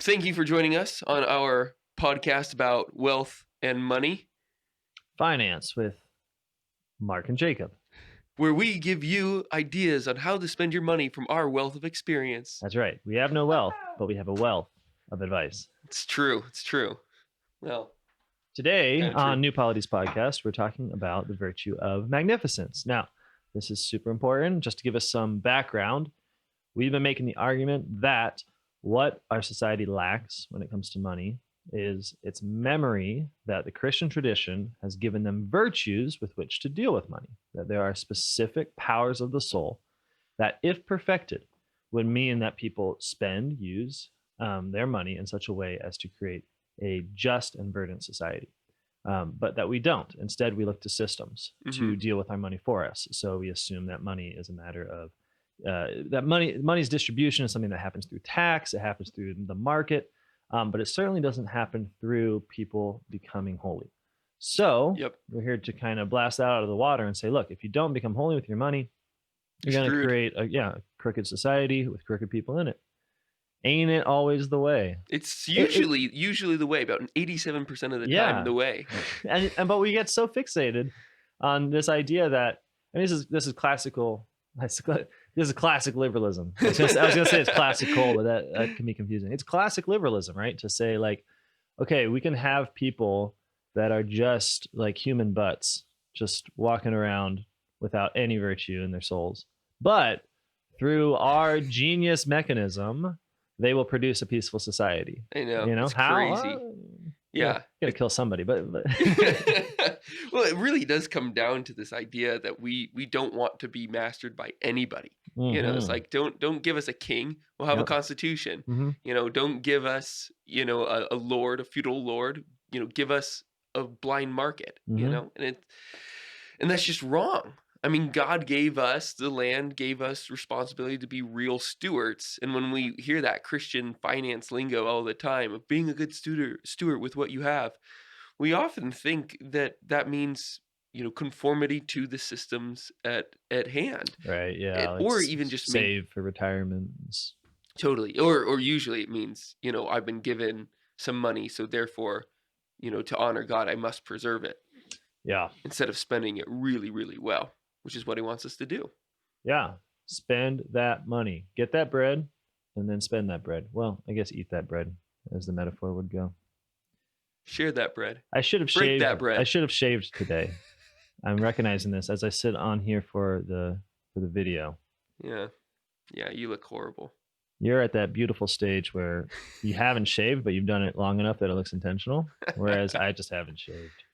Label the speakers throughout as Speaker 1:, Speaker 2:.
Speaker 1: Thank you for joining us on our podcast about wealth and money,
Speaker 2: Finance with Marc and Jacob.
Speaker 1: where we give you ideas on how to spend your money from our wealth of experience.
Speaker 2: That's right. We have no wealth, but we have a wealth of advice.
Speaker 1: It's true. It's true. Well,
Speaker 2: Today
Speaker 1: Kinda true.
Speaker 2: on New Polities Podcast, we're talking about the virtue of magnificence. Now, this is super important. Just to give us some background, we've been making the argument that what our society lacks when it comes to money is its memory that the Christian tradition has given them virtues with which to deal with money, that there are specific powers of the soul that, if perfected, would mean that people use their money in such a way as to create a just and verdant society. But that we don't. Instead, we look to systems to deal with our money for us. So we assume that money is a matter of that money's distribution is something that happens through tax. It happens through the market, but it certainly doesn't happen through people becoming holy. So we're here to kind of blast that out of the water and say, look, if you don't become holy with your money, you're going to create a crooked society with crooked people in it. Ain't it always the way?
Speaker 1: It's usually the way, about 87% of the time the way.
Speaker 2: But we get so fixated on this idea that, and this is classical. This is classic liberalism. I was gonna say it's classical, but that can be confusing. It's classic liberalism, right? To say like, okay, we can have people that are just like human butts, just walking around without any virtue in their souls, but through our genius mechanism, they will produce a peaceful society.
Speaker 1: I know. It's
Speaker 2: how?
Speaker 1: Crazy. Yeah.
Speaker 2: Gotta kill somebody, but
Speaker 1: well, it really does come down to this idea that we don't want to be mastered by anybody. It's like don't give us a king, we'll have a constitution. Don't give us a lord, a feudal lord. Give us a blind market. And that's just wrong. I mean, God gave us the land, gave us responsibility to be real stewards. And when we hear that Christian finance lingo all the time of being a good steward with what you have, we often think that means, conformity to the systems at hand.
Speaker 2: Right. Yeah.
Speaker 1: Or even just
Speaker 2: save for retirement.
Speaker 1: Totally. Or usually it means, I've been given some money, so therefore, to honor God, I must preserve it.
Speaker 2: Yeah.
Speaker 1: Instead of spending it really, really well, which is what he wants us to do.
Speaker 2: Yeah. Spend that money. Get that bread and then spend that bread. Well, I guess eat that bread, as the metaphor would go.
Speaker 1: Share that bread.
Speaker 2: I should have shaved
Speaker 1: that bread.
Speaker 2: I should have shaved today. I'm recognizing this as I sit on here for the video.
Speaker 1: Yeah. Yeah, you look horrible.
Speaker 2: You're at that beautiful stage where you haven't shaved, but you've done it long enough that it looks intentional, whereas I just haven't shaved.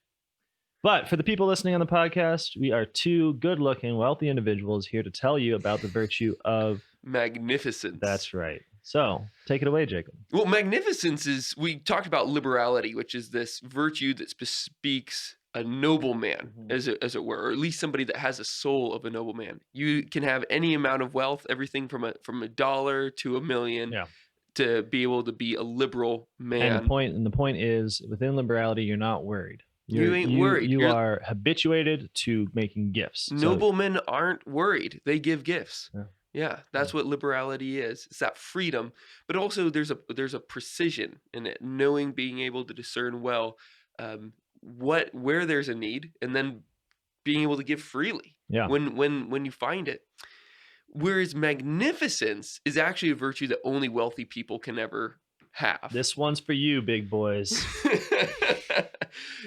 Speaker 2: But for the people listening on the podcast, we are two good-looking, wealthy individuals here to tell you about the virtue of
Speaker 1: magnificence.
Speaker 2: That's right. So take it away, Jacob.
Speaker 1: Well, magnificence is, we talked about liberality, which is this virtue that bespeaks a noble man, as it were, or at least somebody that has a soul of a noble man. You can have any amount of wealth, everything from $1 to $1 million.
Speaker 2: Yeah.
Speaker 1: To be able to be a liberal man.
Speaker 2: And the point is, within liberality, you're not worried.
Speaker 1: You ain't worried.
Speaker 2: You are habituated to making gifts.
Speaker 1: Noblemen aren't worried. They give gifts. Yeah, that's what liberality is. It's that freedom, but also there's a precision in it, knowing, being able to discern well where there's a need, and then being able to give freely.
Speaker 2: Yeah.
Speaker 1: When you find it. Whereas magnificence is actually a virtue that only wealthy people can ever have.
Speaker 2: This one's for you, big boys.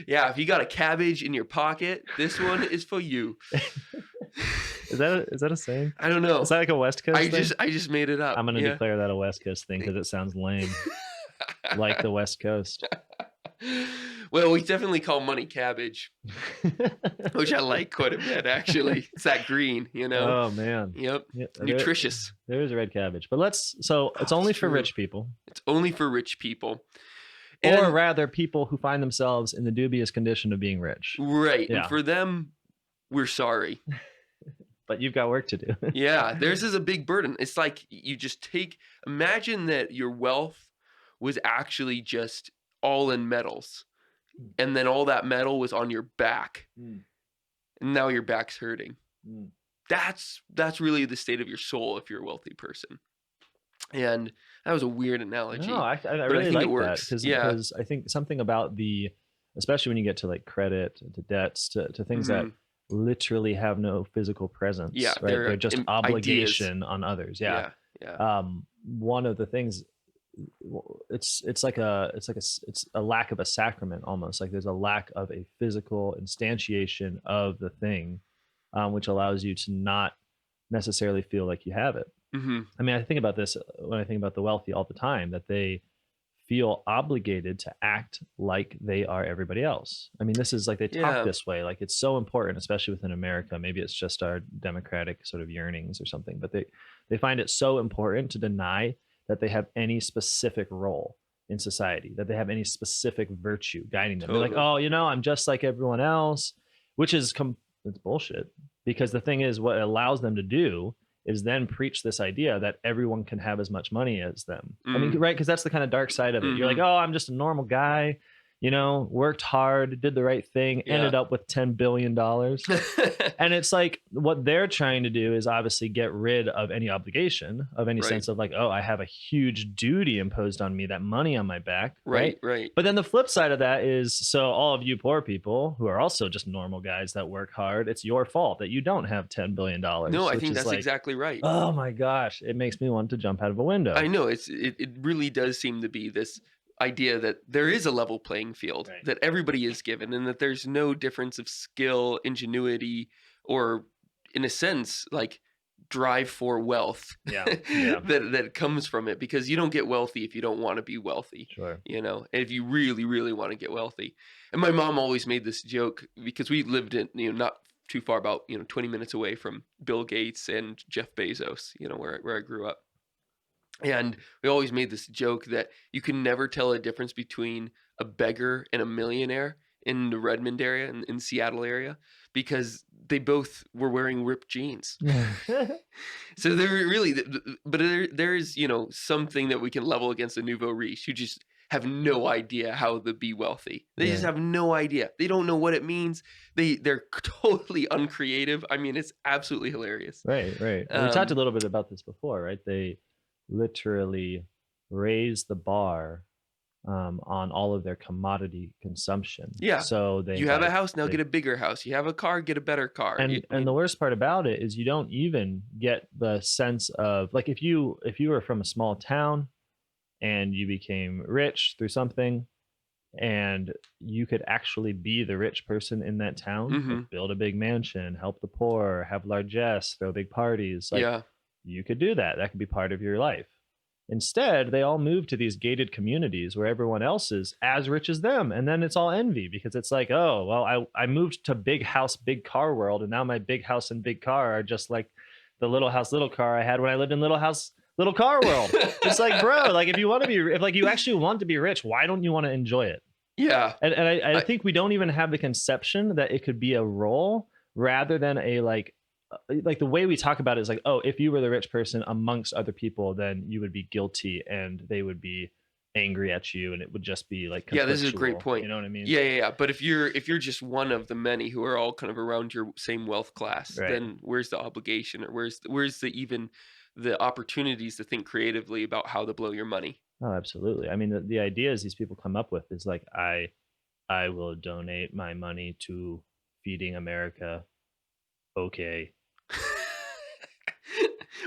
Speaker 1: Yeah, if you got a cabbage in your pocket, this one is for you.
Speaker 2: Is that a saying?
Speaker 1: I don't know.
Speaker 2: Is that like a West Coast thing?
Speaker 1: I just made it up.
Speaker 2: I'm going to declare that a West Coast thing because it sounds lame. Like the West Coast.
Speaker 1: Well, we definitely call money cabbage, which I like quite a bit, actually. It's that green,
Speaker 2: Oh, man.
Speaker 1: Yep. Yeah, nutritious.
Speaker 2: There is a red cabbage. But it's only for rich people.
Speaker 1: It's only for rich people.
Speaker 2: Or rather, people who find themselves in the dubious condition of being rich.
Speaker 1: Right. Yeah. And for them, we're sorry.
Speaker 2: But you've got work to do.
Speaker 1: Yeah. Theirs is a big burden. It's like you just imagine that your wealth was actually just all in metals. And then all that metal was on your back. And now your back's hurting. That's really the state of your soul if you're a wealthy person. And That was a weird
Speaker 2: No,
Speaker 1: analogy,
Speaker 2: I
Speaker 1: but I
Speaker 2: really
Speaker 1: think it
Speaker 2: like that
Speaker 1: works. Yeah.
Speaker 2: because I think something about especially when you get to like credit, to debts, to things that
Speaker 1: Hmm.
Speaker 2: literally have no physical
Speaker 1: Yeah.
Speaker 2: presence, right?
Speaker 1: They're
Speaker 2: They're just
Speaker 1: ideas.
Speaker 2: obligation on others. Yeah.
Speaker 1: Yeah. Yeah.
Speaker 2: One of the things, it's a lack of a sacrament almost. Like there's a lack of a physical instantiation of the thing, which allows you to not necessarily feel like you have it.
Speaker 1: Hmm.
Speaker 2: I mean, I think about this when I think about the wealthy all the time, that they feel obligated to act like they are everybody else. I mean, this is like they talk
Speaker 1: Yeah.
Speaker 2: this way, like it's so important, especially within America. Maybe it's just our democratic sort of yearnings or something, but they find it so important to deny that they have any specific role in society, that they have any specific virtue guiding them. They're like,
Speaker 1: Totally.
Speaker 2: oh, I'm just like everyone else, which is it's bullshit. Because the thing is, what it allows them to do is then preach this idea that everyone can have as much money as them. I mean,
Speaker 1: Mm.
Speaker 2: right? Because that's the kind of dark side of it. You're like,
Speaker 1: Hmm.
Speaker 2: oh, I'm just a normal guy, worked hard, did the right thing,
Speaker 1: Yeah.
Speaker 2: ended up with $10 billion. And it's like what they're trying to do is obviously get rid of any obligation, of any
Speaker 1: Right.
Speaker 2: sense of like, oh, I have a huge duty imposed on me, that money on my back, right?
Speaker 1: Right. Right.
Speaker 2: But then the flip side of that is, so all of you poor people who are also just normal guys that work hard, it's your fault that you don't have $10 billion,
Speaker 1: No, I
Speaker 2: which
Speaker 1: think
Speaker 2: is
Speaker 1: that's
Speaker 2: like,
Speaker 1: exactly right.
Speaker 2: oh my gosh, it makes me want to jump out of a
Speaker 1: I
Speaker 2: window.
Speaker 1: know it really does seem to be this idea that there is a level playing field,
Speaker 2: Right.
Speaker 1: that everybody is given, and that there's no difference of skill, ingenuity, or in a sense, like drive for wealth
Speaker 2: Yeah. Yeah.
Speaker 1: that comes from it, because you don't get wealthy if you don't want to be wealthy,
Speaker 2: Sure.
Speaker 1: and if you really, really want to get wealthy. And my mom always made this joke, because we lived in, not too far, about 20 minutes away from Bill Gates and Jeff Bezos, where I grew up. And we always made this joke that you can never tell a difference between a beggar and a millionaire in the Redmond area, in Seattle area, because they both were wearing ripped jeans. So they're really, but there is, something that we can level against the nouveau riche, who just have no idea how to be wealthy. They just
Speaker 2: Right.
Speaker 1: have no idea. They don't know what it means. They're totally uncreative. I mean, it's absolutely hilarious.
Speaker 2: Right. Right. We talked a
Speaker 1: Um,
Speaker 2: little bit about this before, right? They literally raise the bar on all of their commodity consumption.
Speaker 1: yeah.
Speaker 2: So they
Speaker 1: You have a
Speaker 2: like
Speaker 1: house, now get a bigger house. You have a car, get a better car. I
Speaker 2: and the
Speaker 1: mean,
Speaker 2: worst part about it is you don't even get the sense of like, if you were from a small town and you became rich through something, and you could actually be the rich person in that town, like
Speaker 1: mhm,
Speaker 2: build a big mansion, help the poor, have largesse, throw big parties, like
Speaker 1: yeah.
Speaker 2: you could do that. That could be part of your life. Instead, they all move to these gated communities where everyone else is as rich as them. And then it's all envy, because it's like, oh, well, I moved to big house, big car world. And now my big house and big car are just like the little house, little car I had when I lived in little house, little car world. It's like, bro, like if you want to be, if like you actually want to be rich, why don't you want to enjoy it?
Speaker 1: Yeah.
Speaker 2: And I
Speaker 1: I
Speaker 2: think we don't even have the conception that it could be a role rather than a like the way we talk about it is like, oh, if you were the rich person amongst other people, then you would be guilty and they would be angry at you, and it would just be like
Speaker 1: Yeah, this is a great
Speaker 2: conflictual.
Speaker 1: point.
Speaker 2: You know what I mean?
Speaker 1: Yeah, yeah, yeah. But if you're just one of the many who are all kind of around your same wealth class,
Speaker 2: Right.
Speaker 1: then where's the obligation, or where's the even the opportunities to think creatively about how to blow your money?
Speaker 2: Oh, absolutely. I mean, the ideas these people come up with is like, I will donate my money to feeding America. Okay.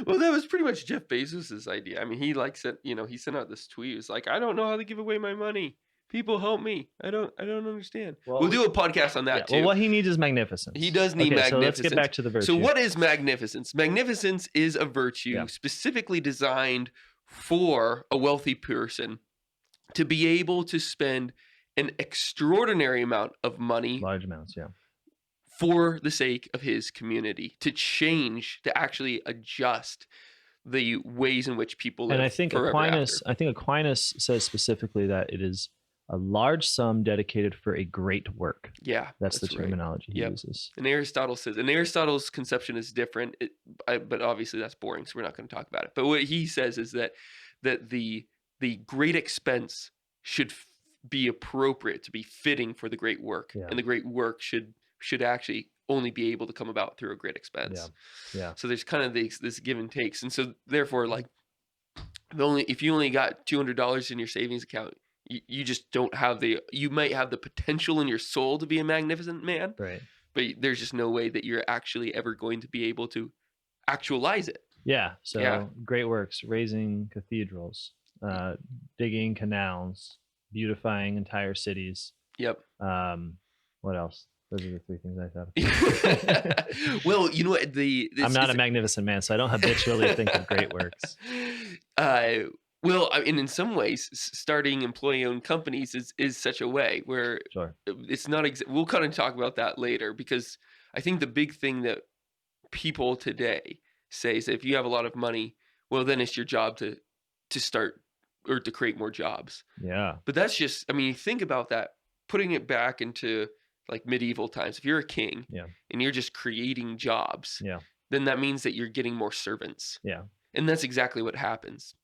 Speaker 1: Well, that was pretty much Jeff Bezos's idea. I mean, he likes it. He sent out this tweet. It's like, I don't know how to give away my money. People help me. I don't understand.
Speaker 2: Well,
Speaker 1: We'll do a podcast on
Speaker 2: yeah.
Speaker 1: that
Speaker 2: Well,
Speaker 1: too.
Speaker 2: what he needs is magnificence.
Speaker 1: He does need
Speaker 2: Okay,
Speaker 1: magnificence.
Speaker 2: so let's get back to the virtue.
Speaker 1: So what is magnificence? Magnificence is a
Speaker 2: Yeah.
Speaker 1: virtue specifically designed for a wealthy person to be able to spend an extraordinary amount of money
Speaker 2: Large amounts. Yeah.
Speaker 1: for the sake of his community, to actually adjust the ways in which people
Speaker 2: And
Speaker 1: live forever after.
Speaker 2: I think Aquinas says specifically that it is a large sum dedicated for a great work.
Speaker 1: Yeah,
Speaker 2: That's the
Speaker 1: that's right.
Speaker 2: terminology he
Speaker 1: Yep.
Speaker 2: uses.
Speaker 1: And Aristotle's conception is different, but obviously that's boring, so we're not going to talk about it. But what he says is that the great expense should be appropriate to be fitting for the great work,
Speaker 2: Yeah.
Speaker 1: and the great work should actually only be able to come about through a great
Speaker 2: Yeah.
Speaker 1: expense.
Speaker 2: Yeah.
Speaker 1: So there's kind of this give and takes, and so therefore, like, if you only got $200 in your savings account, you just don't have you might have the potential in your soul to be a magnificent man,
Speaker 2: Right.
Speaker 1: but there's just no way that you're actually ever going to be able to actualize it.
Speaker 2: Yeah.
Speaker 1: Yeah.
Speaker 2: So great works, raising cathedrals, digging canals, beautifying entire cities.
Speaker 1: Yep.
Speaker 2: What else? Those are the three things I thought.
Speaker 1: Well, you know what?
Speaker 2: I'm not a magnificent man, so I don't habitually think of great works.
Speaker 1: Well, I mean, in some ways, starting employee-owned companies is such a way where
Speaker 2: Sure.
Speaker 1: it's not. We'll kind of talk about that later, because I think the big thing that people today say is, if you have a lot of money, well, then it's your job to start or to create more jobs.
Speaker 2: Yeah.
Speaker 1: But that's just, I mean, think about that, putting it back into like medieval times. If you're a king,
Speaker 2: Yeah.
Speaker 1: and you're just creating jobs,
Speaker 2: Yeah.
Speaker 1: then that means that you're getting more servants.
Speaker 2: Yeah.
Speaker 1: And that's exactly what happens.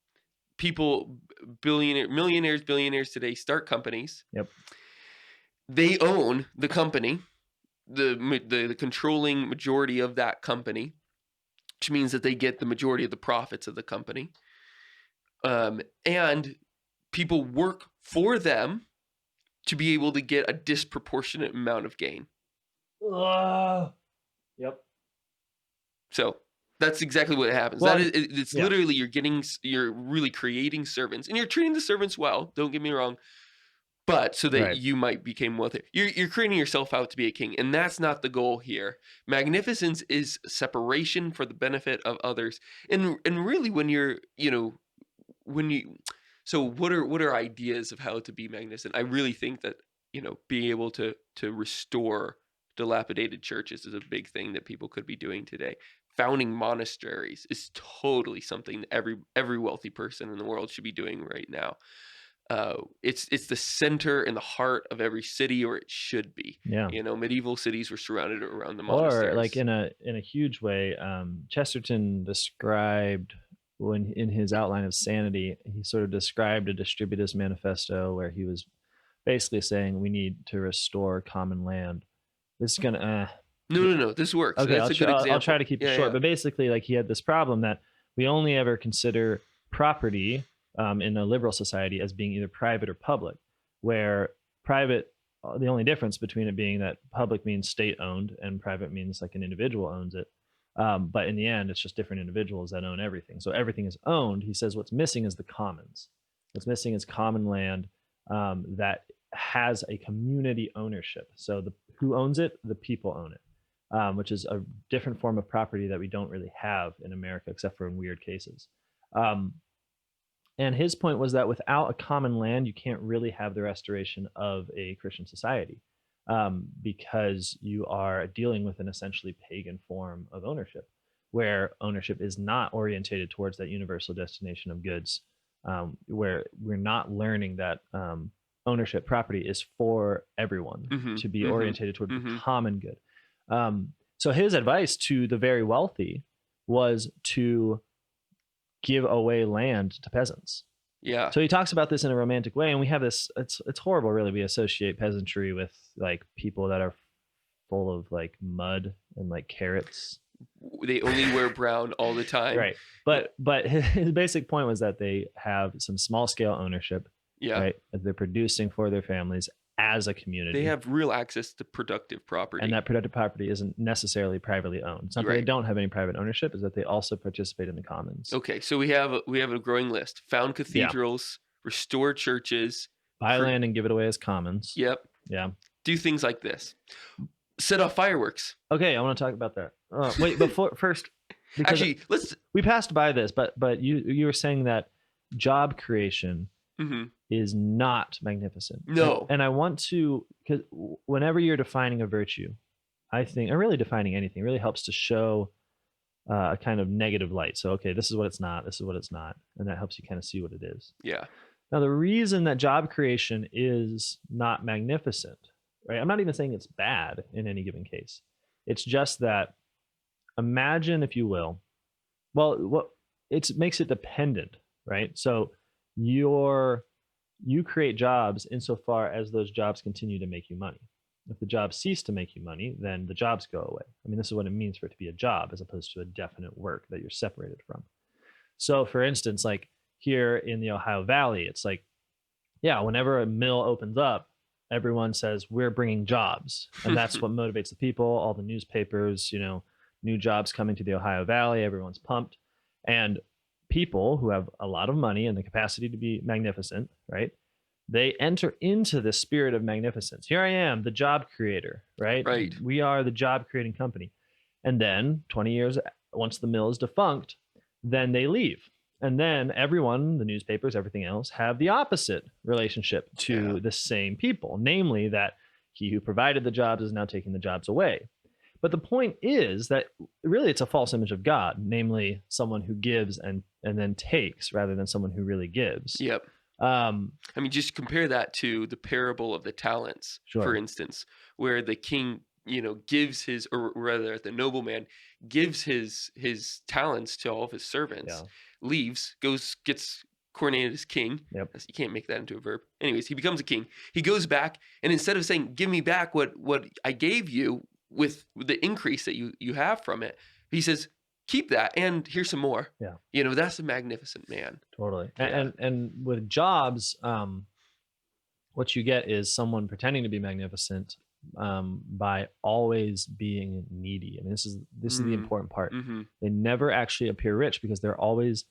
Speaker 1: People, millionaires, billionaires today start companies.
Speaker 2: Yep.
Speaker 1: They own the company, the controlling majority of that company, which means that they get the majority of the profits of the company. And people work for them to be able to get a disproportionate amount of gain.
Speaker 2: Yep.
Speaker 1: So that's exactly what happens.
Speaker 2: Well,
Speaker 1: it's literally you're really creating servants, and you're treating the servants well. Don't get me wrong, but so that you might become wealthy. You're creating yourself out to be a king, and that's not the goal here. Magnificence is separation for the benefit of others, and really so what are ideas of how to be magnificent? I really think that being able to restore dilapidated churches is a big thing that people could be doing today. Founding monasteries is totally something that every wealthy person in the world should be doing right now. It's the center and the heart of every city, or it should be.
Speaker 2: Yeah.
Speaker 1: Medieval cities were surrounded around the monasteries.
Speaker 2: Or like in a huge way, Chesterton described, when in his outline of sanity, he sort of described a distributist manifesto where he was basically saying we need to restore common land. This is gonna
Speaker 1: No, this works.
Speaker 2: Okay,
Speaker 1: That's a good example.
Speaker 2: I'll try to keep it short. But basically, like, he had this problem that we only ever consider property in a liberal society as being either private or public, where private, the only difference between it being that public means state owned and private means like an individual owns it. But in the end, it's just different individuals that own everything. So everything is owned. He says what's missing is the commons. What's missing is common land that has a community ownership. So who owns it? The people own it. Which is a different form of property that we don't really have in America, except for in weird cases. And his point was that without a common land, you can't really have the restoration of a Christian society, because you are dealing with an essentially pagan form of ownership, where ownership is not orientated towards that universal destination of goods, where we're not learning that ownership, property, is for everyone to be orientated toward the common good. So his advice to the very wealthy was to give away land to peasants.
Speaker 1: Yeah.
Speaker 2: So he talks about this in a romantic way, and we have this. It's horrible, really. We associate peasantry with like people that are full of like mud and like carrots.
Speaker 1: They only wear brown all the time.
Speaker 2: Right. But his basic point was that they have some small scale ownership.
Speaker 1: Yeah.
Speaker 2: Right. That they're producing for their families as a community.
Speaker 1: They have real access to productive property.
Speaker 2: And that productive property isn't necessarily privately owned. It's not that they don't have any private ownership, is that they also participate in the commons.
Speaker 1: Okay, so we have a growing list. Found cathedrals, restore churches,
Speaker 2: buy land and give it away as commons.
Speaker 1: Yep.
Speaker 2: Yeah.
Speaker 1: Do things like this. Set off fireworks.
Speaker 2: Okay, I want to talk about that. Wait, before first,
Speaker 1: actually,
Speaker 2: we passed by this, but you were saying that job creation is not magnificent.
Speaker 1: No.
Speaker 2: And I want to, because whenever you're defining a virtue, I think, or really defining anything, really helps to show a kind of negative light. So, okay, this is what it's not, this is what it's not. And that helps you kind of see what it is.
Speaker 1: Yeah.
Speaker 2: Now, the reason that job creation is not magnificent, right? I'm not even saying it's bad in any given case. It's just that, imagine, if you will, it makes it dependent, right? So you create jobs insofar as those jobs continue to make you money. If the jobs cease to make you money, then the jobs go away. I mean, this is what it means for it to be a job as opposed to a definite work that you're separated from. So, for instance, like here in the Ohio Valley, it's like, yeah, whenever a mill opens up, everyone says we're bringing jobs, and that's what motivates the people. All the newspapers, new jobs coming to the Ohio Valley, everyone's pumped. And people who have a lot of money and the capacity to be magnificent, right? They enter into the spirit of magnificence. Here I am, the job creator, right?
Speaker 1: Right.
Speaker 2: We are the job creating company. And then 20 years, once the mill is defunct, then they leave. And then everyone, the newspapers, everything else, have the opposite relationship to the same people, namely that he who provided the jobs is now taking the jobs away. But the point is that really it's a false image of God, namely someone who gives and then takes rather than someone who really gives.
Speaker 1: Yep. I mean, just compare that to the parable of the talents, for instance, where the king, gives his, or rather the nobleman gives his talents to all of his servants, leaves, gets coronated as king.
Speaker 2: Yep.
Speaker 1: You can't make that into a verb. Anyways, he becomes a king. He goes back, and instead of saying, give me back what I gave you with the increase that you have from it, he says, keep that, and here's some more.
Speaker 2: Yeah.
Speaker 1: That's a magnificent man.
Speaker 2: Totally. And with jobs, what you get is someone pretending to be magnificent by always being needy. I mean, this is the important part.
Speaker 1: Mm-hmm.
Speaker 2: They never actually appear rich because they're always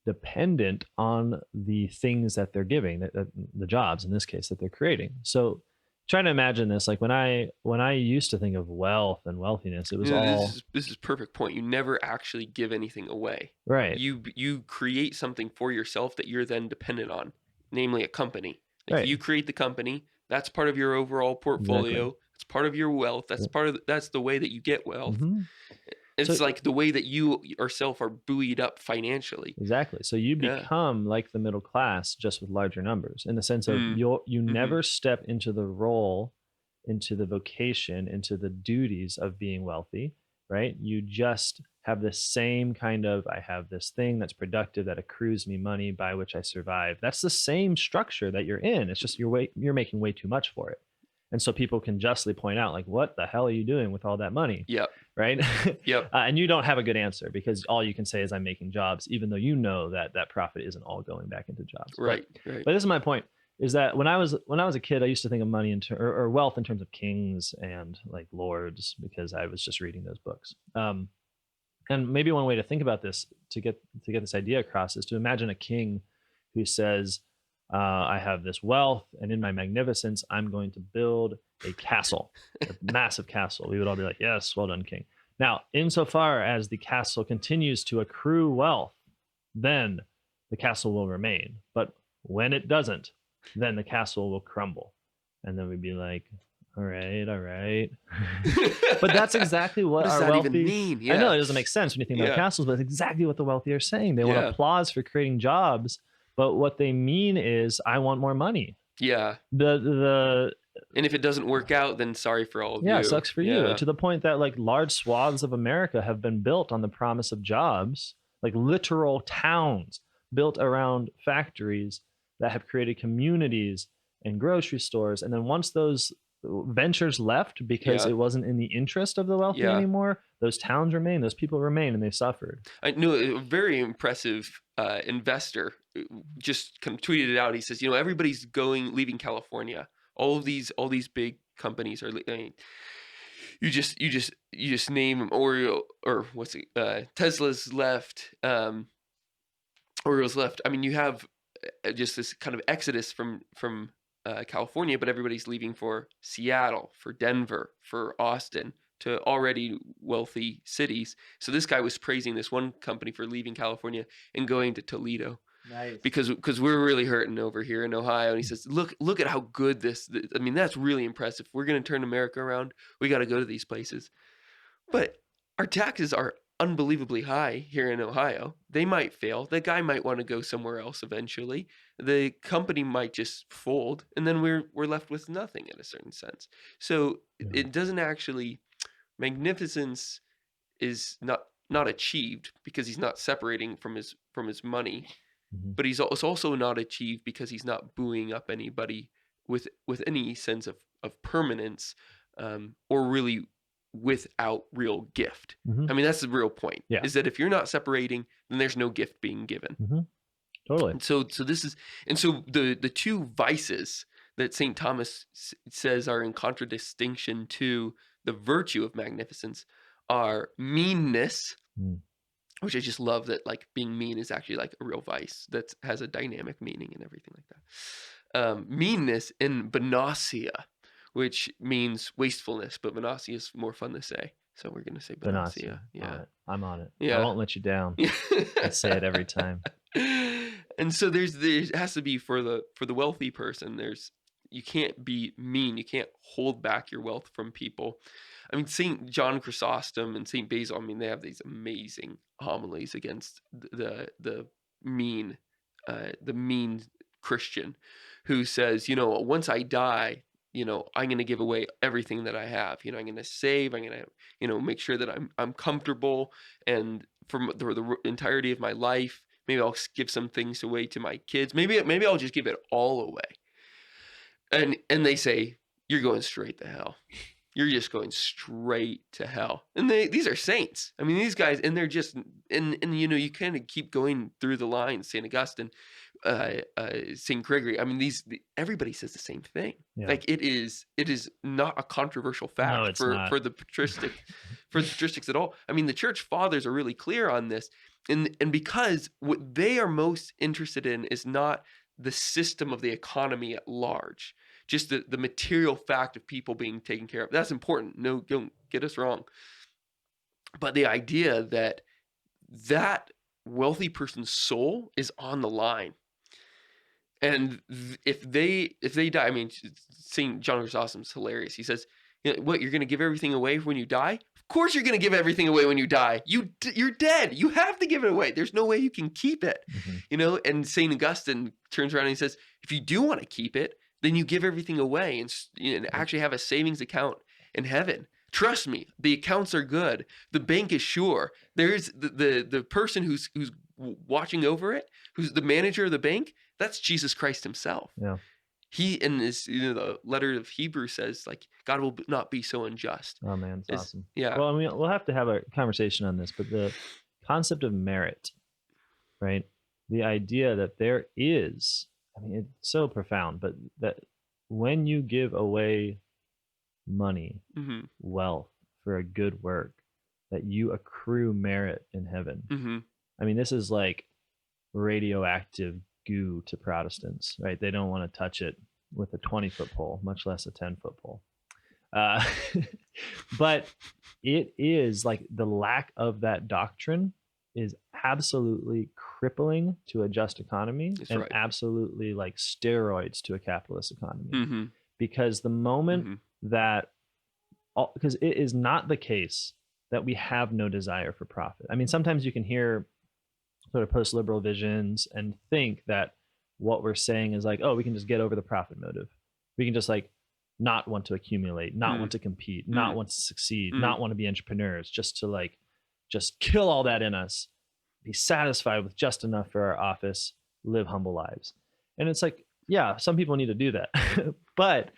Speaker 2: dependent on the things that they're giving, the jobs in this case that they're creating. So trying to imagine this, like when I used to think of wealth and wealthiness, it was all
Speaker 1: this is perfect point. You never actually give anything away.
Speaker 2: Right.
Speaker 1: You create something for yourself that you're then dependent on, namely a company. Like
Speaker 2: Right.
Speaker 1: you create the company, that's part of your overall portfolio.
Speaker 2: Exactly.
Speaker 1: It's part of your wealth. That's that's the way that you get wealth.
Speaker 2: Mm-hmm.
Speaker 1: It's like the way that you yourself are buoyed up financially.
Speaker 2: Exactly. So you become like the middle class, just with larger numbers, in the sense of you never step into the role, into the vocation, into the duties of being wealthy, right? You just have the same kind of, I have this thing that's productive that accrues me money by which I survive. That's the same structure that you're in. It's just you're making way too much for it. And so people can justly point out, like, what the hell are you doing with all that money?
Speaker 1: Yep.
Speaker 2: Right?
Speaker 1: Yep.
Speaker 2: And you don't have a good answer because all you can say is I'm making jobs, even though you know that profit isn't all going back into jobs.
Speaker 1: Right.
Speaker 2: But this is my point, is that when I was a kid, I used to think of money or wealth in terms of kings and like lords, because I was just reading those books. And maybe one way to think about this to get this idea across is to imagine a king who says, I have this wealth, and in my magnificence, I'm going to build a castle, a massive castle. We would all be like, yes, well done, king. Now, insofar as the castle continues to accrue wealth, then the castle will remain. But when it doesn't, then the castle will crumble. And then we'd be like, all right. But that's exactly what
Speaker 1: does
Speaker 2: our
Speaker 1: that
Speaker 2: wealthy
Speaker 1: even mean? Yeah.
Speaker 2: I know it doesn't make sense when you think about castles, but it's exactly what the wealthy are saying. They want applause for creating jobs, but what they mean is, I want more money.
Speaker 1: Yeah.
Speaker 2: And
Speaker 1: if it doesn't work out, then sorry for all of you.
Speaker 2: Yeah, sucks for you. To the point that like large swaths of America have been built on the promise of jobs, like literal towns built around factories that have created communities and grocery stores. And then once those ventures left because it wasn't in the interest of the wealthy anymore, those towns remain, those people remain, and they suffered.
Speaker 1: I knew a very impressive investor just kind of tweeted it out. He says, everybody's leaving California. All these big companies are. I mean, you just name them. Oreo, or what's it? Tesla's left. Oreo's left. I mean, you have just this kind of exodus from California, but everybody's leaving for Seattle, for Denver, for Austin, to already wealthy cities. So this guy was praising this one company for leaving California and going to Toledo.
Speaker 2: Nice.
Speaker 1: Because we're really hurting over here in Ohio. And he says, look at how good this, I mean, that's really impressive. We're going to turn America around. We got to go to these places. But our taxes are unbelievably high here in Ohio. They might fail. The guy might want to go somewhere else eventually. The company might just fold, and then we're left with nothing in a certain sense. So it doesn't actually, magnificence is not achieved because he's not separating from his money, but it's also not achieved because he's not buoying up anybody with any sense of permanence, or really without real gift. I mean, that's the real point, is that if you're not separating, then there's no gift being given.
Speaker 2: Totally.
Speaker 1: So this is, and so the two vices that St. Thomas says are in contradistinction to the virtue of magnificence are meanness, which I just love that, like, being mean is actually like a real vice that has a dynamic meaning and everything like that. Meanness, and bonasia, which means wastefulness, but bonasia is more fun to say. So we're going to say bonasia. Yeah.
Speaker 2: I'm on it.
Speaker 1: Yeah.
Speaker 2: I won't let you down. I say it every time.
Speaker 1: And so there has to be, for the wealthy person, you can't be mean. You can't hold back your wealth from people. I mean, St. John Chrysostom and St. Basil, I mean, they have these amazing homilies against the mean Christian who says, once I die, I'm going to give away everything that I have. I'm going to save. I'm going to, make sure that I'm comfortable, and for the entirety of my life, maybe I'll give some things away to my kids. Maybe I'll just give it all away. And they say, you're going straight to hell. You're just going straight to hell. And these are saints. I mean, these guys, and they're just, and you kind of keep going through the lines, St. Augustine, St. Gregory. I mean, everybody says the same thing.
Speaker 2: Yeah.
Speaker 1: Like, it is not a controversial fact for the patristics at all. I mean, the church fathers are really clear on this. And because what they are most interested in is not the system of the economy at large, just the material fact of people being taken care of. That's important. No, don't get us wrong. But the idea that wealthy person's soul is on the line. And if they die, I mean, St. John Chrysostom's hilarious. He says, what, you're going to give everything away when you die? Of course you're going to give everything away when you die. You're dead. You have to give it away. There's no way you can keep it. Mm-hmm. And St. Augustine turns around and he says, if you do want to keep it, then you give everything away and actually have a savings account in heaven. Trust me, the accounts are good. The bank is sure. There's the person who's watching over it, who's the manager of the bank. That's Jesus Christ himself.
Speaker 2: Yeah.
Speaker 1: He, in his, the letter of Hebrews says, like, God will not be so unjust.
Speaker 2: Oh man, it's awesome.
Speaker 1: Yeah.
Speaker 2: Well, I mean, we'll have to have a conversation on this, but the concept of merit, right? The idea that there is, I mean, it's so profound, but that when you give away money, mm-hmm. wealth for a good work, that you accrue merit in heaven. Mm-hmm. I mean, this is like radioactive goo to Protestants, right? They don't want to touch it with a 20-foot pole, much less a 10-foot pole. But it is like the lack of that doctrine is absolutely crippling to a just economy. That's and right. Absolutely like steroids to a capitalist economy. Mm-hmm. Because the moment mm-hmm. that, because it is not the case that we have no desire for profit. I mean, sometimes you can hear sort of post-liberal visions and think that what we're saying is like, oh, we can just get over the profit motive. We can just like not want to accumulate, not want to compete, not want to succeed, not want to be entrepreneurs, just to like, just kill all that in us, be satisfied with just enough for our office, live humble lives. And it's like, yeah, some people need to do that, but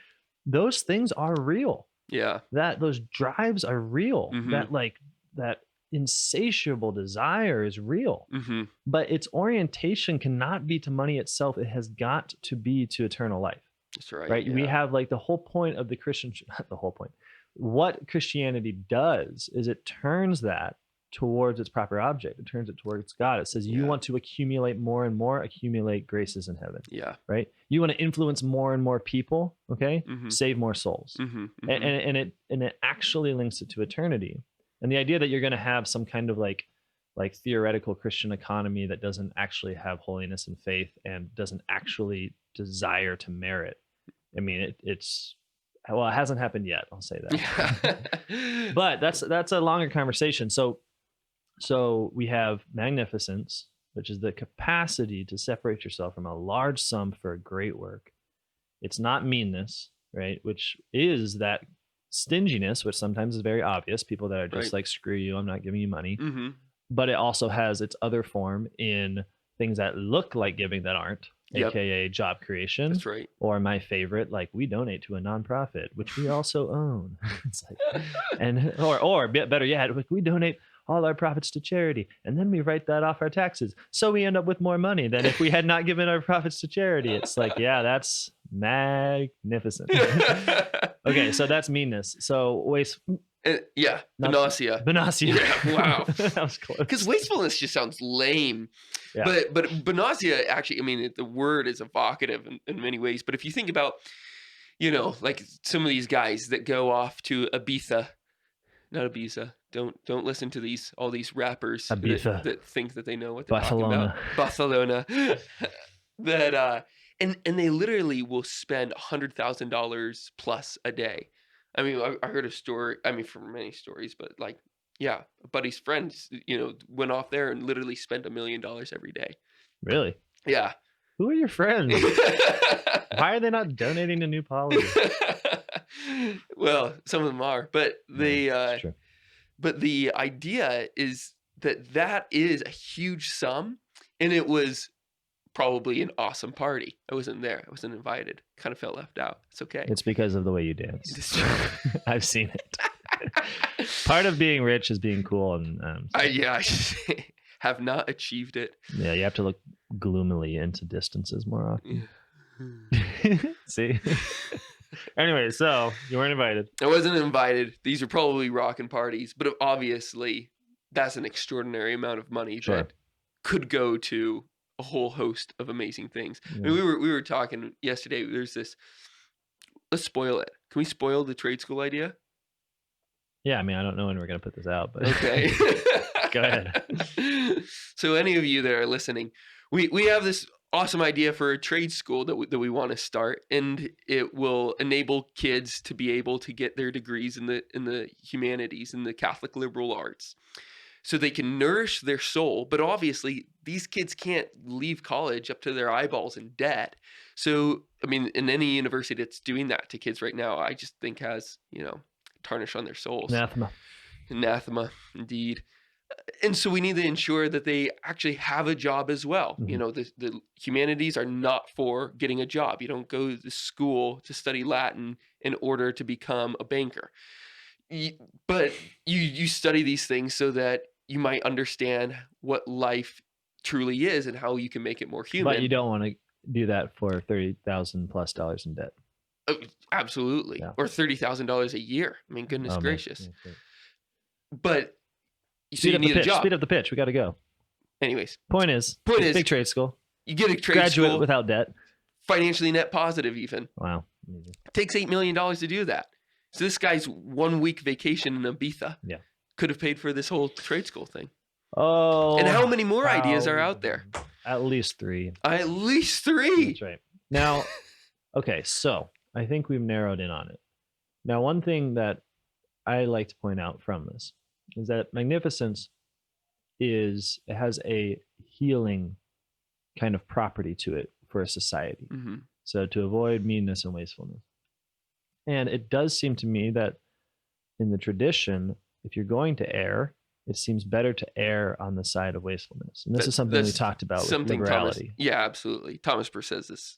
Speaker 2: those things are real.
Speaker 1: Yeah.
Speaker 2: That those drives are real. Mm-hmm. That like that insatiable desire is real, mm-hmm. but its orientation cannot be to money itself. It has got to be to eternal life.
Speaker 1: That's right.
Speaker 2: Right.
Speaker 1: Yeah.
Speaker 2: We have like the whole point of the Christian, the whole point. What Christianity does is it turns that towards its proper object. It turns it towards God. It says, you want to accumulate more and more, accumulate graces in heaven.
Speaker 1: Yeah.
Speaker 2: Right. You want to influence more and more people. Okay. Mm-hmm. Save more souls. Mm-hmm. Mm-hmm. And it actually links it to eternity. And the idea that you're going to have some kind of like theoretical Christian economy that doesn't actually have holiness and faith and doesn't actually desire to merit. I mean, it hasn't happened yet. I'll say that. But that's a longer conversation. So we have magnificence, which is the capacity to separate yourself from a large sum for a great work. It's not meanness, right? Which is that stinginess, which sometimes is very obvious. People that are just like, screw you, I'm not giving you money. Mm-hmm. But it also has its other form in things that look like giving that aren't, aka job creation.
Speaker 1: That's right.
Speaker 2: Or my favorite, like we donate to a nonprofit, which we also own. It's like, and or better yet, we donate all our profits to charity, and then we write that off our taxes. So we end up with more money than if we had not given our profits to charity. It's like, yeah, that's magnificent. Okay, so that's meanness. So
Speaker 1: yeah, Bonacia.
Speaker 2: Bonacia.
Speaker 1: Yeah, wow.
Speaker 2: That was close.
Speaker 1: Because wastefulness just sounds lame.
Speaker 2: Yeah.
Speaker 1: But Bonacia actually, I mean, the word is evocative in many ways. But if you think about, like some of these guys that go off to Ibiza, not Ibiza. Don't listen to all these rappers that think that they know what they're talking about. Barcelona. That and they literally will spend $100,000 plus a day. I mean, I heard a story. I mean, from many stories, but like, yeah, a buddy's friends, went off there and literally spent $1 million every day.
Speaker 2: Really?
Speaker 1: Yeah.
Speaker 2: Who are your friends? Why are they not donating to New Policy?
Speaker 1: Well, some of them are, but the idea is that is a huge sum, and it was probably an awesome party. I wasn't there. I wasn't invited. Kind of felt left out. It's okay.
Speaker 2: It's because of the way you dance. I've seen it. Part of being rich is being cool, and
Speaker 1: I have not achieved it.
Speaker 2: Yeah, you have to look gloomily into distances more often. Yeah. See. Anyway, so you weren't invited.
Speaker 1: I wasn't invited. These are probably rockin' parties, but obviously that's an extraordinary amount of money that could go to a whole host of amazing things. Yeah. I mean, we were talking yesterday. There's this. Let's spoil it. Can we spoil the trade school idea?
Speaker 2: Yeah, I mean, I don't know when we're gonna put this out, but
Speaker 1: okay.
Speaker 2: Go ahead.
Speaker 1: So, any of you that are listening, we have this awesome idea for a trade school that we want to start, and it will enable kids to be able to get their degrees in the humanities and the Catholic liberal arts, so they can nourish their soul. But obviously, these kids can't leave college up to their eyeballs in debt. So, I mean, in any university that's doing that to kids right now, I just think has tarnish on their souls. Anathema, indeed. And so we need to ensure that they actually have a job as well. Mm-hmm. The humanities are not for getting a job. You don't go to school to study Latin in order to become a banker. But you study these things so that you might understand what life truly is and how you can make it more human.
Speaker 2: But you don't want to do that for $30,000+ in debt.
Speaker 1: Absolutely. Yeah. Or $30,000 a year. I mean, goodness gracious. Yeah. But so you need a job.
Speaker 2: Speed up the pitch. We got to go.
Speaker 1: Anyways.
Speaker 2: Point is big trade school.
Speaker 1: You get a trade
Speaker 2: Graduate
Speaker 1: school.
Speaker 2: Without debt.
Speaker 1: Financially net positive even.
Speaker 2: Wow.
Speaker 1: It takes $8 million to do that. So this guy's 1 week vacation in Ibiza could have paid for this whole trade school thing.
Speaker 2: Oh.
Speaker 1: And how many more ideas are out there?
Speaker 2: At least 3.
Speaker 1: At least 3.
Speaker 2: That's right. Now, okay, so I think we've narrowed in on it. Now, one thing that I like to point out from this is that Magnificence has a healing kind of property to it for a society. Mm-hmm. So to avoid meanness and wastefulness. And it does seem to me that in the tradition, if you're going to err, it seems better to err on the side of wastefulness. And this is something we talked about with liberality.
Speaker 1: Yeah, absolutely. Thomas Burr says this,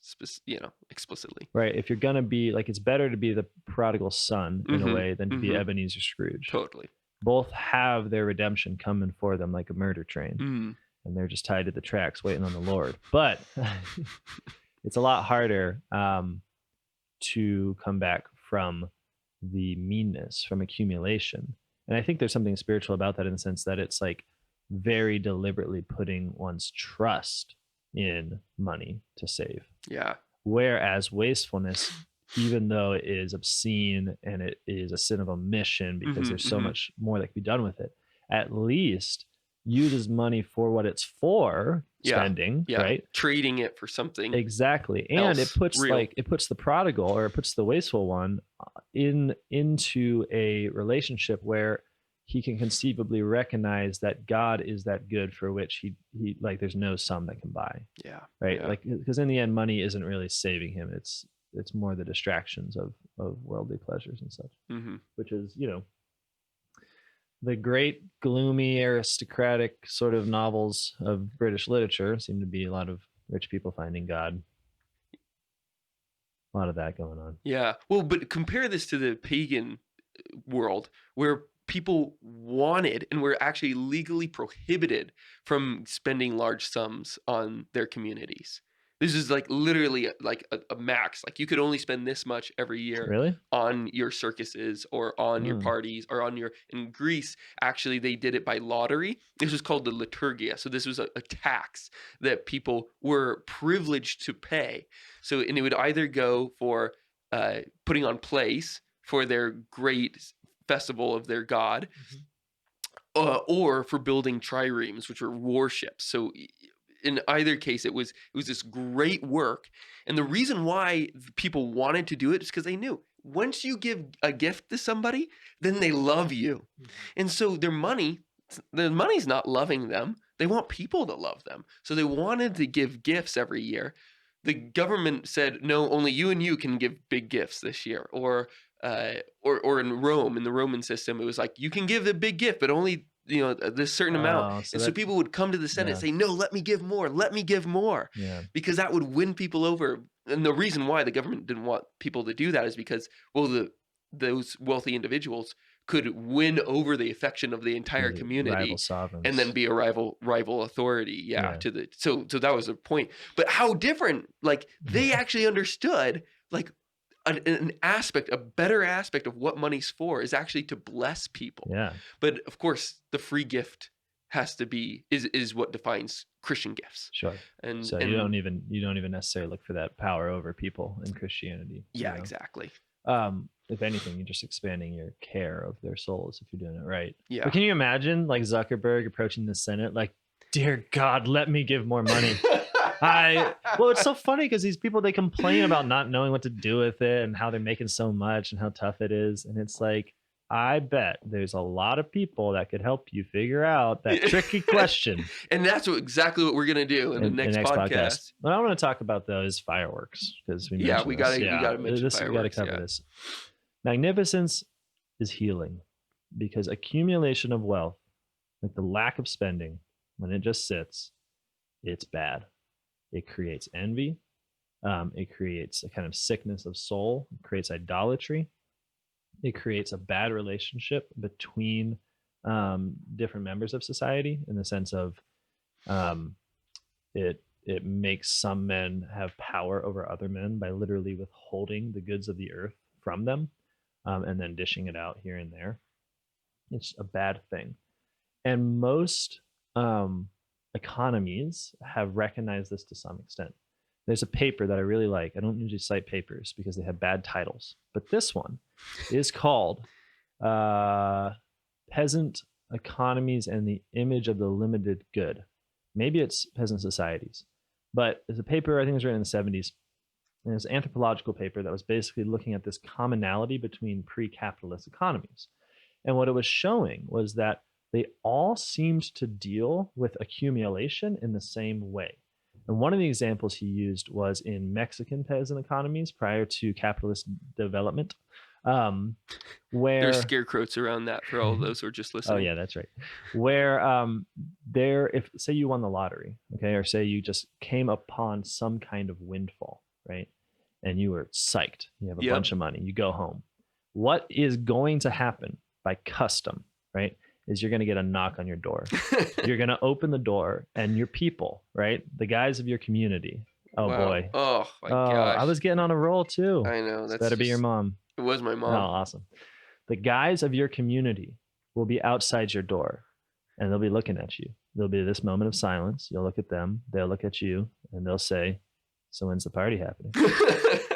Speaker 1: explicitly.
Speaker 2: Right. If you're going to be it's better to be the prodigal son in a way than to be Ebenezer Scrooge.
Speaker 1: Totally.
Speaker 2: Both have their redemption coming for them like a murder train. Mm. And they're just tied to the tracks waiting on the Lord. But it's a lot harder to come back from the meanness, from accumulation. And I think there's something spiritual about that in the sense that it's like very deliberately putting one's trust in money to save.
Speaker 1: Yeah.
Speaker 2: Whereas wastefulness, even though it is obscene and it is a sin of omission because there's so much more that can be done with it, at least uses money for what it's for, spending, right?
Speaker 1: Trading it for something.
Speaker 2: Exactly. And it puts the prodigal, or it puts the wasteful one into a relationship where he can conceivably recognize that God is that good for which he there's no sum that can buy.
Speaker 1: Yeah.
Speaker 2: Right.
Speaker 1: Yeah.
Speaker 2: Like, because in the end, money isn't really saving him. It's more the distractions of worldly pleasures and such, which is, the great gloomy aristocratic sort of novels of British literature seem to be a lot of rich people finding God. A lot of that going on.
Speaker 1: Yeah. Well, but compare this to the pagan world where people wanted and were actually legally prohibited from spending large sums on their communities. This is like literally like a max. Like you could only spend this much every year
Speaker 2: Really?
Speaker 1: on your circuses or on your parties or on your, in Greece, actually they did it by lottery. This was called the liturgia. So this was a tax that people were privileged to pay. So, and it would either go for putting on plays for their great festival of their god, or for building triremes, which were warships. So in either case, it was this great work. And the reason why people wanted to do it is because they knew once you give a gift to somebody, then they love you. And so the money's not loving them. They want people to love them. So they wanted to give gifts every year. The government said, no, only you and you can give big gifts this year. Or in Rome, in the Roman system, it was like, you can give a big gift, but only this certain amount. So people would come to the Senate and say, no, let me give more, because that would win people over. And the reason why the government didn't want people to do that is because, well, those wealthy individuals could win over the affection of the entire community and then be a rival authority. So that was the point. But how different, like they actually understood, like a better aspect of what money's for is actually to bless people. But of course, the free gift has to be is what defines Christian gifts.
Speaker 2: Sure. And so you don't even necessarily look for that power over people in Christianity.
Speaker 1: Yeah, exactly.
Speaker 2: If anything, you're just expanding your care of their souls if you're doing it right.
Speaker 1: Yeah.
Speaker 2: But can you imagine like Zuckerberg approaching the Senate like, dear God, let me give more money? Well, it's so funny because these people, they complain about not knowing what to do with it and how they're making so much and how tough it is. And it's like, I bet there's a lot of people that could help you figure out that tricky question.
Speaker 1: And that's exactly what we're going to do in the next podcast.
Speaker 2: What I want to talk about though is fireworks, because we got to mention fireworks. We got to cover this. Magnificence is healing, because accumulation of wealth, like the lack of spending, when it just sits, it's bad. It creates envy. It creates a kind of sickness of soul. It creates idolatry. It creates a bad relationship between different members of society, in the sense of it makes some men have power over other men by literally withholding the goods of the earth from them, and then dishing it out here and there. It's a bad thing. And most economies have recognized this to some extent. There's a paper that I really like. I don't usually cite papers because they have bad titles, but this one is called Peasant Economies and the Image of the Limited Good. Maybe it's Peasant Societies, but it's a paper, I think it was written in the 70s. And it's an anthropological paper that was basically looking at this commonality between pre-capitalist economies. And what it was showing was that they all seemed to deal with accumulation in the same way. And one of the examples he used was in Mexican peasant economies prior to capitalist development, where
Speaker 1: there's scarecrows around that for all those who are just listening.
Speaker 2: Oh yeah, that's right. Where if say you won the lottery, okay, or say you just came upon some kind of windfall, right? And you were psyched. You have a bunch of money. You go home. What is going to happen by custom, right, is you're going to get a knock on your door. You're going to open the door, and your people, right, the guys of your community. Oh, wow. Boy.
Speaker 1: Oh, my gosh.
Speaker 2: I was getting on a roll, too.
Speaker 1: I know.
Speaker 2: That's better be your mom.
Speaker 1: It was my mom.
Speaker 2: Oh, awesome. The guys of your community will be outside your door, and they'll be looking at you. There'll be this moment of silence. You'll look at them. They'll look at you, and they'll say, so when's the party happening?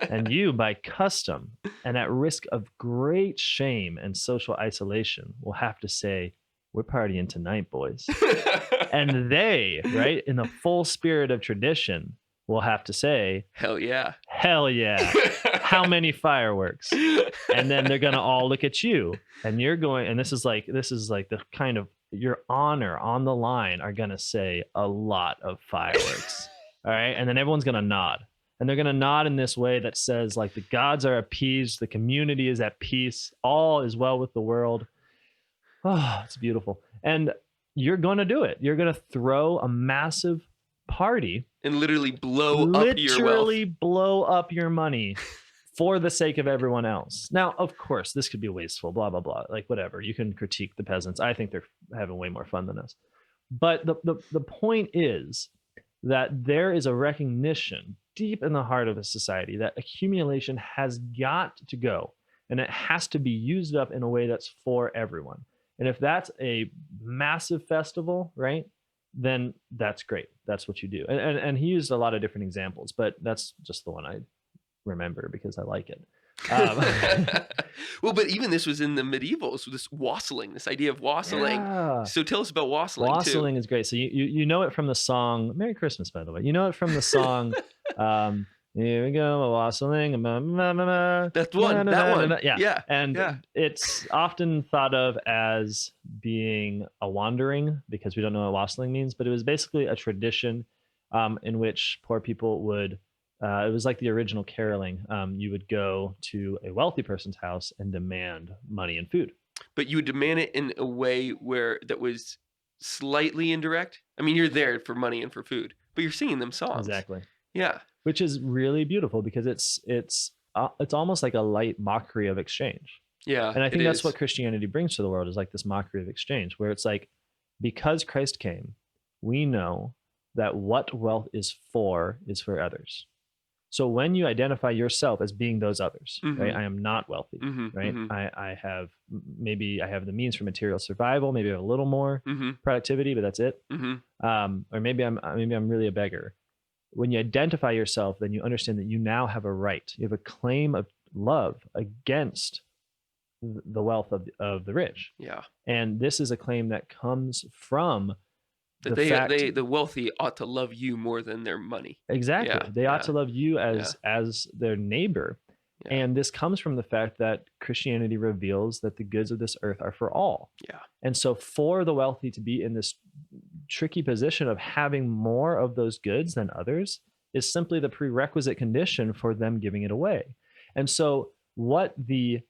Speaker 2: And you, by custom and at risk of great shame and social isolation, will have to say, we're partying tonight, boys. And they, right, in the full spirit of tradition, will have to say,
Speaker 1: hell yeah.
Speaker 2: Hell yeah. How many fireworks? And then they're going to all look at you, and you're going, and this is like the kind of your honor on the line are going to say a lot of fireworks. All right. And then everyone's going to nod. And they're going to nod in this way that says, like, the gods are appeased, the community is at peace, all is well with the world. Oh, it's beautiful. And you're going to do it. You're going to throw a massive party
Speaker 1: and literally blow up your wealth.
Speaker 2: Blow up your money for the sake of everyone else. Now, of course, this could be wasteful, blah, blah, blah, like whatever. You can critique the peasants. I think they're having way more fun than us. But the point is that there is a recognition deep in the heart of a society that accumulation has got to go, and it has to be used up in a way that's for everyone. And if that's a massive festival, right, then that's great. That's what you do. And he used a lot of different examples, but that's just the one I remember because I like it.
Speaker 1: Well, but even this was in the medievals, this wassailing, this idea of wassailing. Yeah. So tell us about wassailing.
Speaker 2: Wassailing is great. So you know it from the song Merry Christmas, by the way. You know it from the song here we go, wassailing.
Speaker 1: That's one. That one.
Speaker 2: Yeah. And it's often thought of as being a wandering because we don't know what wassailing means, but it was basically a tradition in which poor people would it was like the original caroling. You would go to a wealthy person's house and demand money and food.
Speaker 1: But you would demand it in a way that was slightly indirect. I mean, you're there for money and for food, but you're singing them songs.
Speaker 2: Exactly.
Speaker 1: Yeah.
Speaker 2: Which is really beautiful because it's almost like a light mockery of exchange.
Speaker 1: Yeah.
Speaker 2: And I think that's what Christianity brings to the world, is like this mockery of exchange, where it's like, because Christ came, we know that what wealth is for others. So when you identify yourself as being those others, right? I am not wealthy, right? I have the means for material survival. Maybe I have a little more productivity, but that's it. Or maybe I'm really a beggar. When you identify yourself, then you understand that you now have a right. You have a claim of love against the wealth of the rich.
Speaker 1: Yeah.
Speaker 2: And this is a claim that comes from
Speaker 1: the wealthy ought to love you more than their money.
Speaker 2: Exactly. Yeah, they ought to love you as their neighbor. Yeah. And this comes from the fact that Christianity reveals that the goods of this earth are for all.
Speaker 1: Yeah.
Speaker 2: And so for the wealthy to be in this tricky position of having more of those goods than others is simply the prerequisite condition for them giving it away. And so what the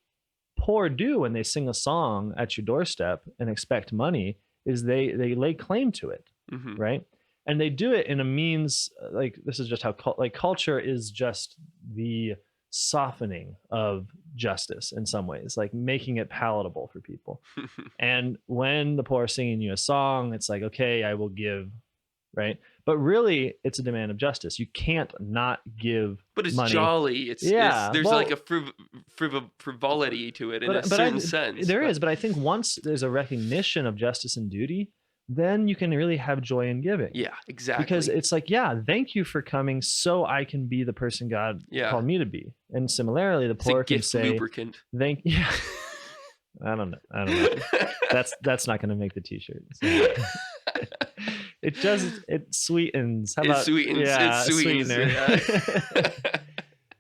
Speaker 2: poor do when they sing a song at your doorstep and expect money is they lay claim to it, right? And they do it in a means, like, this is just how culture is just the softening of justice in some ways, like making it palatable for people. And when the poor are singing you a song, it's like, okay, I will give, right? But really, it's a demand of justice. You can't not give. But it's money.
Speaker 1: Jolly. There's like a frivolity to it in a certain sense.
Speaker 2: There is, but I think once there's a recognition of justice and duty, then you can really have joy in giving.
Speaker 1: Yeah, exactly.
Speaker 2: Because it's like, thank you for coming so I can be the person God called me to be. And similarly, the poor can say,
Speaker 1: lubricant.
Speaker 2: Thank you. I don't know. That's not going to make the t-shirt. So. It sweetens. How about,
Speaker 1: it sweetens.
Speaker 2: Yeah.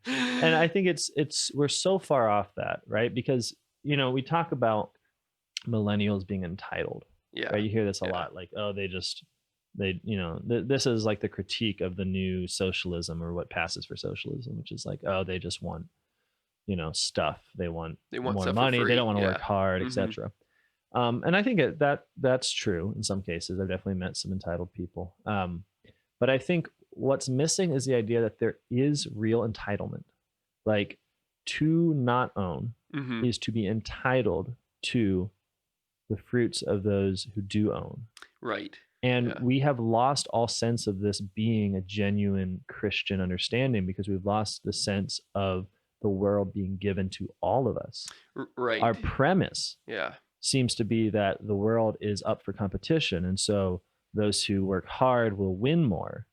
Speaker 2: And I think we're so far off that, right? Because, we talk about millennials being entitled.
Speaker 1: Yeah.
Speaker 2: Right? You hear this a lot, like, oh, this is like the critique of the new socialism, or what passes for socialism, which is like, oh, they just want, stuff. They want more money. They don't want to work hard, etc. And I think that's true in some cases. I've definitely met some entitled people. But I think what's missing is the idea that there is real entitlement. Like, to not own is to be entitled to the fruits of those who do own.
Speaker 1: Right.
Speaker 2: And we have lost all sense of this being a genuine Christian understanding because we've lost the sense of the world being given to all of us.
Speaker 1: Right.
Speaker 2: Our premise seems to be that the world is up for competition. And so those who work hard will win more.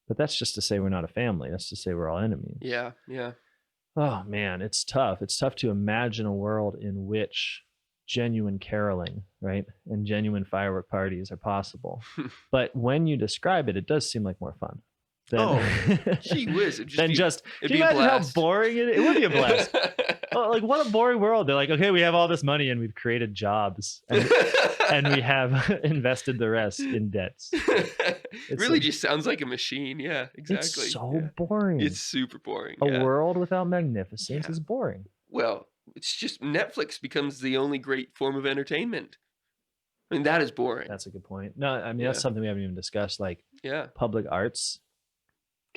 Speaker 2: But that's just to say we're not a family. That's to say we're all enemies.
Speaker 1: Yeah, yeah.
Speaker 2: Oh, man, it's tough. It's tough to imagine a world in which genuine caroling, right, and genuine firework parties are possible. But when you describe it, it does seem like more fun.
Speaker 1: Gee whiz.
Speaker 2: Can you imagine how boring it would be? A blast. Like, what a boring world. They're like, okay, we have all this money and we've created jobs and we have invested the rest in debts.
Speaker 1: It really just sounds like a machine. Yeah, exactly.
Speaker 2: It's so boring.
Speaker 1: It's super boring.
Speaker 2: A world without magnificence is boring.
Speaker 1: Well, it's just Netflix becomes the only great form of entertainment. I mean, that is boring.
Speaker 2: That's a good point. No, I mean, that's something we haven't even discussed. Like, public arts.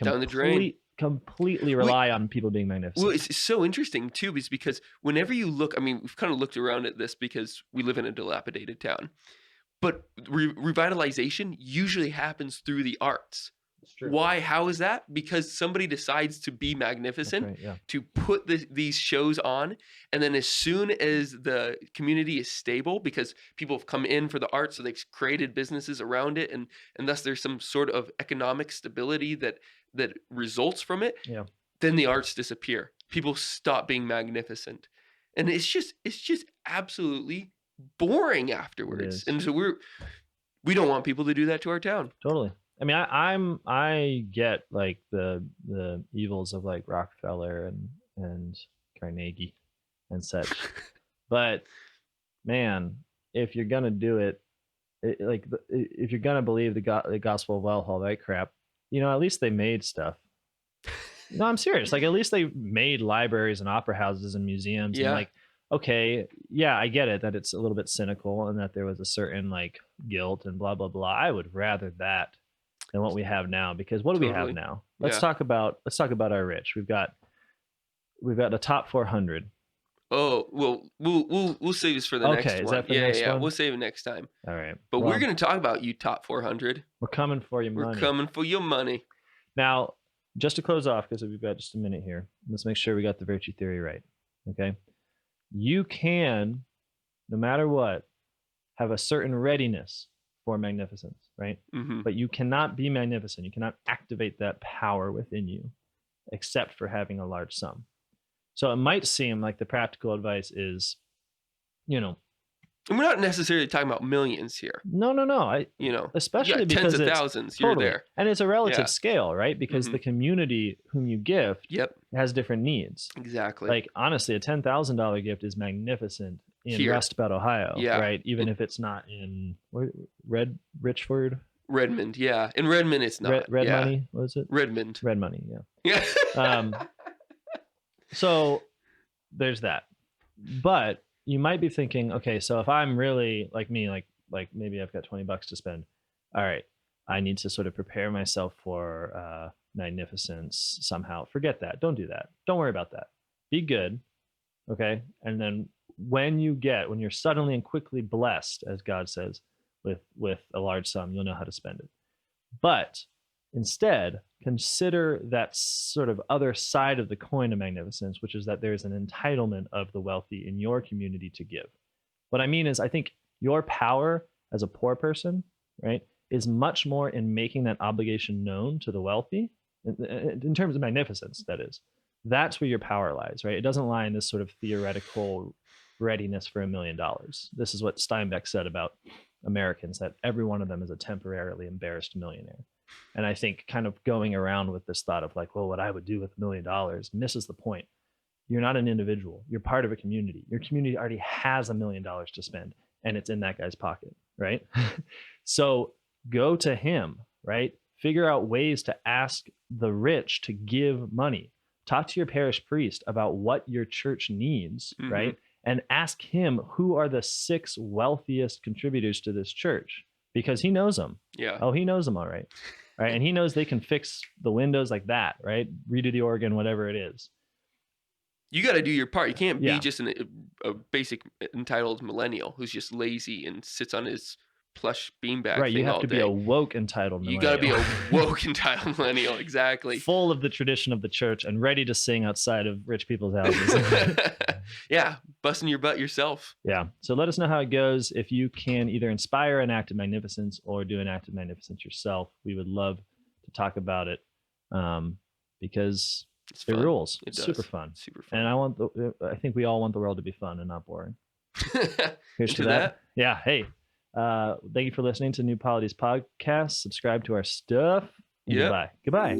Speaker 1: Down the drain.
Speaker 2: completely rely on people being magnificent.
Speaker 1: Well, it's so interesting too, is because whenever you look, I mean, we've kind of looked around at this because we live in a dilapidated town, but revitalization usually happens through the arts.
Speaker 2: It's true.
Speaker 1: Why? How is that? Because somebody decides to be magnificent,
Speaker 2: right, yeah.
Speaker 1: to put these shows on, and then as soon as the community is stable, because people have come in for the art, so they've created businesses around it, and thus there's some sort of economic stability that results from it.
Speaker 2: Yeah.
Speaker 1: Then the arts disappear. People stop being magnificent, and it's just absolutely boring afterwards. And so we don't want people to do that to our town.
Speaker 2: Totally. I mean, I get like the evils of like Rockefeller and Carnegie and such, but man, if you're gonna do it, if you're gonna believe the gospel of wealth, all that crap, at least they made stuff. No, I'm serious. Like, at least they made libraries and opera houses and museums.
Speaker 1: Yeah.
Speaker 2: And like, okay, yeah, I get it that it's a little bit cynical and that there was a certain like guilt and blah blah blah. I would rather that than what we have now, because what do we have now? Let's talk about our rich. We've got the top 400.
Speaker 1: Oh, well, we'll save this for the next one.
Speaker 2: Okay, is that for the next one?
Speaker 1: We'll save it next time.
Speaker 2: All right.
Speaker 1: But we're going to talk about you top 400.
Speaker 2: We're coming for your money.
Speaker 1: We're coming for your money.
Speaker 2: Now, just to close off, because we've got just a minute here, let's make sure we got the virtue theory right. Okay. You can, no matter what, have a certain readiness for magnificence, right?
Speaker 1: Mm-hmm.
Speaker 2: But you cannot be magnificent. You cannot activate that power within you except for having a large sum. So it might seem like the practical advice is,
Speaker 1: and we're not necessarily talking about millions here.
Speaker 2: No. Especially because
Speaker 1: tens of thousands,
Speaker 2: totally,
Speaker 1: you're there.
Speaker 2: And it's a relative scale, right? Because the community whom you gift has different needs.
Speaker 1: Exactly.
Speaker 2: Like, honestly, a $10,000 gift is magnificent in
Speaker 1: here.
Speaker 2: Rust Belt, Ohio, right? Even if it's not in Richford.
Speaker 1: Redmond, yeah. In Redmond, it's not.
Speaker 2: Red money, what is it?
Speaker 1: Redmond.
Speaker 2: Red money, yeah. So there's that. But you might be thinking, okay, so if I'm really like me, like maybe I've got $20 to spend. All right, I need to sort of prepare myself for magnificence somehow. Forget that. Don't do that. Don't worry about that. Be good, okay? And then when you're suddenly and quickly blessed, as God says, with a large sum, you'll know how to spend it. But instead, consider that sort of other side of the coin of magnificence, which is that there's an entitlement of the wealthy in your community to give. What I mean is, I think your power as a poor person, right, is much more in making that obligation known to the wealthy, in terms of magnificence, that is. That's where your power lies, right? It doesn't lie in this sort of theoretical readiness for $1 million. This is what Steinbeck said about Americans, that every one of them is a temporarily embarrassed millionaire. And I think kind of going around with this thought of like, well, what I would do with $1 million misses the point. You're not an individual. You're part of a community. Your community already has $1 million to spend, and it's in that guy's pocket, right? So go to him, right? Figure out ways to ask the rich to give money. Talk to your parish priest about what your church needs, right? And ask him, who are the 6 wealthiest contributors to this church? Because he knows them.
Speaker 1: Yeah.
Speaker 2: Oh, he knows them all right. Right. And he knows they can fix the windows like that, right? Redo the organ, whatever it is.
Speaker 1: You got to do your part. You can't be just a basic entitled millennial who's just lazy and sits on his plush beanbag.
Speaker 2: Right. You have to
Speaker 1: day.
Speaker 2: be a woke entitled millennial.
Speaker 1: You got to be a woke entitled millennial. Exactly.
Speaker 2: Full of the tradition of the church and ready to sing outside of rich people's houses.
Speaker 1: Yeah. Busting your butt yourself.
Speaker 2: Yeah. So let us know how it goes. If you can either inspire an act of magnificence or do an act of magnificence yourself, we would love to talk about it, because it rules. It's super fun.
Speaker 1: Super fun.
Speaker 2: And I think we all want the world to be fun and not boring. Here's to
Speaker 1: that.
Speaker 2: Yeah. Hey, thank you for listening to New Polities Podcast. Subscribe to our stuff.
Speaker 1: Yeah.
Speaker 2: Goodbye.